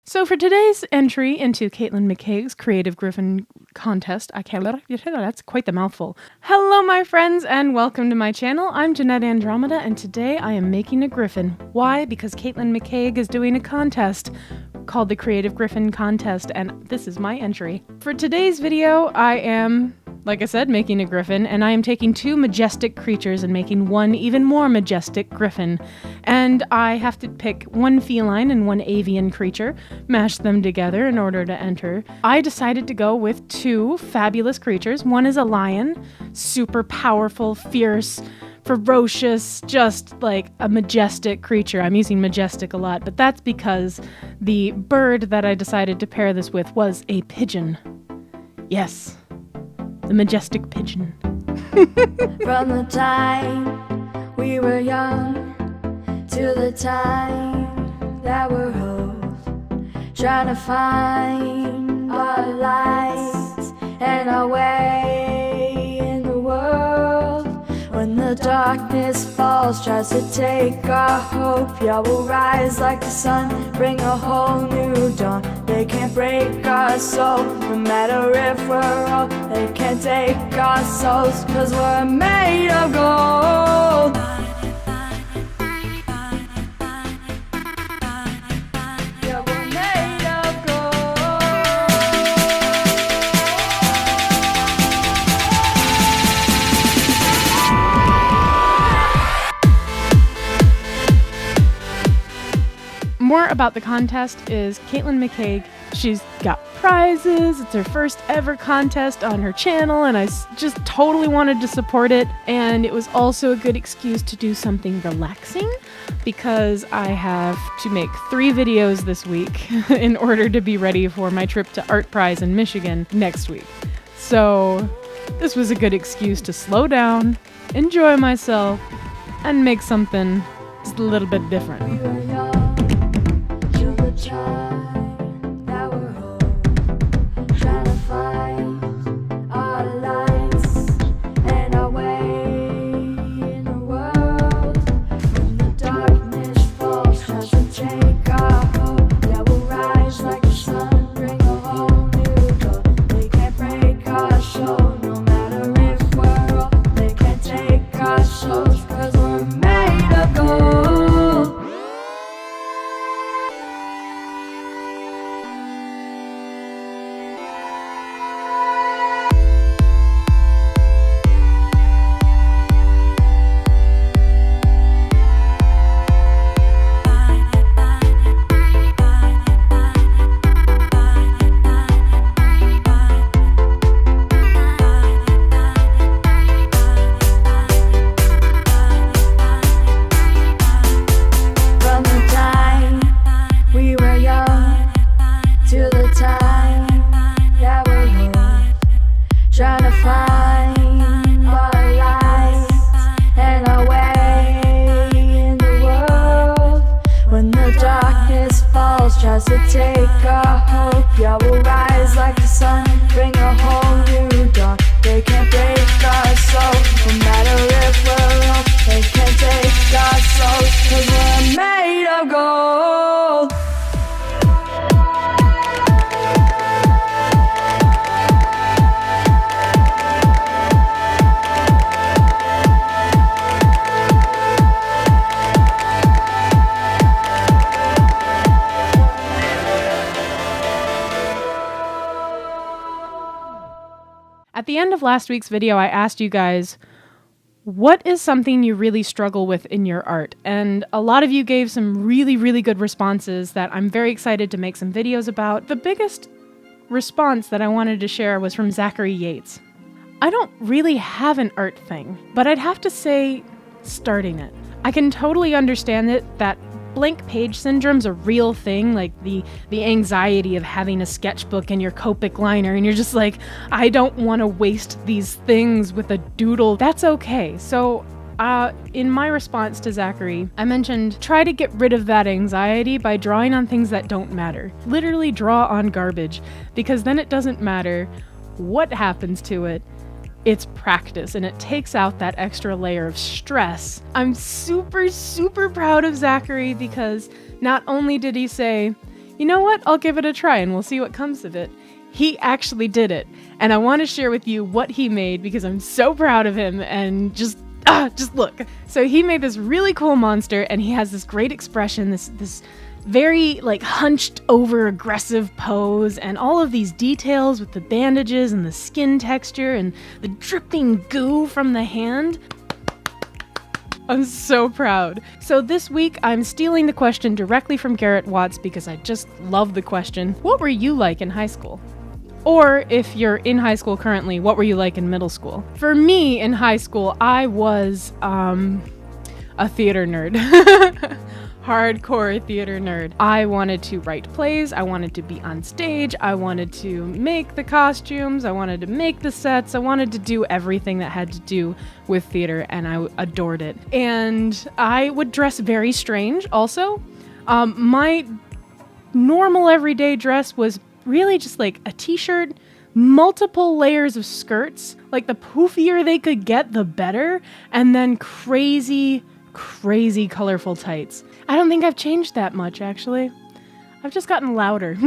So for today's entry into Caitlin McKaig's Creative Griffin contest, that's quite the mouthful. Hello my friends and welcome to my channel. I'm Jeanette Andromeda and today I am making a griffin. Why? Because Caitlin McKaig is doing a contest called the Creative Griffin Contest and this is my entry. For today's video I am, like I said, making a griffin, and I am taking two majestic creatures and making one even more majestic griffin. And I have to pick one feline and one avian creature, mash them together in order to enter. I decided to go with two fabulous creatures. One is a lion, super powerful, fierce, ferocious, just like a majestic creature. I'm using majestic a lot, but that's because the bird that I decided to pair this with was a pigeon. Yes. The majestic pigeon. From the time we were young to the time that we're old, trying to find our lights and our way in the world. When the darkness falls, tries to take our hope, yeah, we'll rise like the sun, bring a whole new dawn. They can't break our soul, no matter if we're old. They can't take our souls, 'cause we're made of gold. Yeah, we're made of gold. More about the contest is Caitlin McKaig. She's got prizes. It's her first ever contest on her channel, and I just totally wanted to support it. And it was also a good excuse to do something relaxing because I have to make 3 videos this week in order to be ready for my trip to Art Prize in Michigan next week. So this was a good excuse to slow down, enjoy myself, and make something just a little bit different. We were young till the time that we're old, trying to find our lights and our way in the world. When the darkness falls, tries to take our hope, yeah, we'll rise like the sun, bring a whole new dawn. They can't break our soul, no matter if we're old. They can't take our souls, 'cause we're made of gold. From the time we were young to the time that we're old, trying to find our lives and our way in the world. When the darkness falls, tries to take our hope, yeah, we'll rise like the sun, bring a whole new dawn. They can't break our soul, no matter if we're old. They can't take our souls, 'cause we're made of gold. At the end of last week's video, I asked you guys, what is something you really struggle with in your art? And a lot of you gave some really, really good responses that I'm very excited to make some videos about. The biggest response that I wanted to share was from Zachary Yates. I don't really have an art thing, but I'd have to say starting it. I can totally understand that blank page syndrome's a real thing, like the anxiety of having a sketchbook and your Copic liner, and you're just like, I don't want to waste these things with a doodle. That's okay. So in my response to Zachary, I mentioned try to get rid of that anxiety by drawing on things that don't matter. Literally draw on garbage, because then it doesn't matter what happens to it. It's practice, and it takes out that extra layer of stress. I'm super, super proud of Zachary because not only did he say, you know what? I'll give it a try and we'll see what comes of it. He actually did it. And I want to share with you what he made because I'm so proud of him and just look. So he made this really cool monster and he has this great expression, this very like hunched over aggressive pose and all of these details with the bandages and the skin texture and the dripping goo from the hand. I'm so proud. So this week I'm stealing the question directly from Garrett Watts because I just love the question. What were you like in high school? Or if you're in high school currently, what were you like in middle school? For me in high school, I was a theater nerd. Hardcore theater nerd. I wanted to write plays, I wanted to be on stage, I wanted to make the costumes, I wanted to make the sets, I wanted to do everything that had to do with theater, and I adored it. And I would dress very strange also. My normal everyday dress was really just like a t-shirt, multiple layers of skirts, like the poofier they could get, the better, and then crazy colorful tights. I don't think I've changed that much, actually. I've just gotten louder.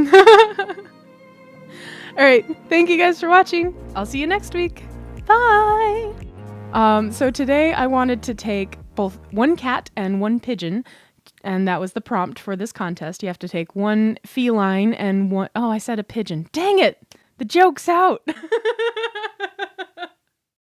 Alright, thank you guys for watching. I'll see you next week. Bye! So today I wanted to take both one cat and one pigeon, and that was the prompt for this contest. You have to take one feline and one... Oh, I said a pigeon. Dang it! The joke's out!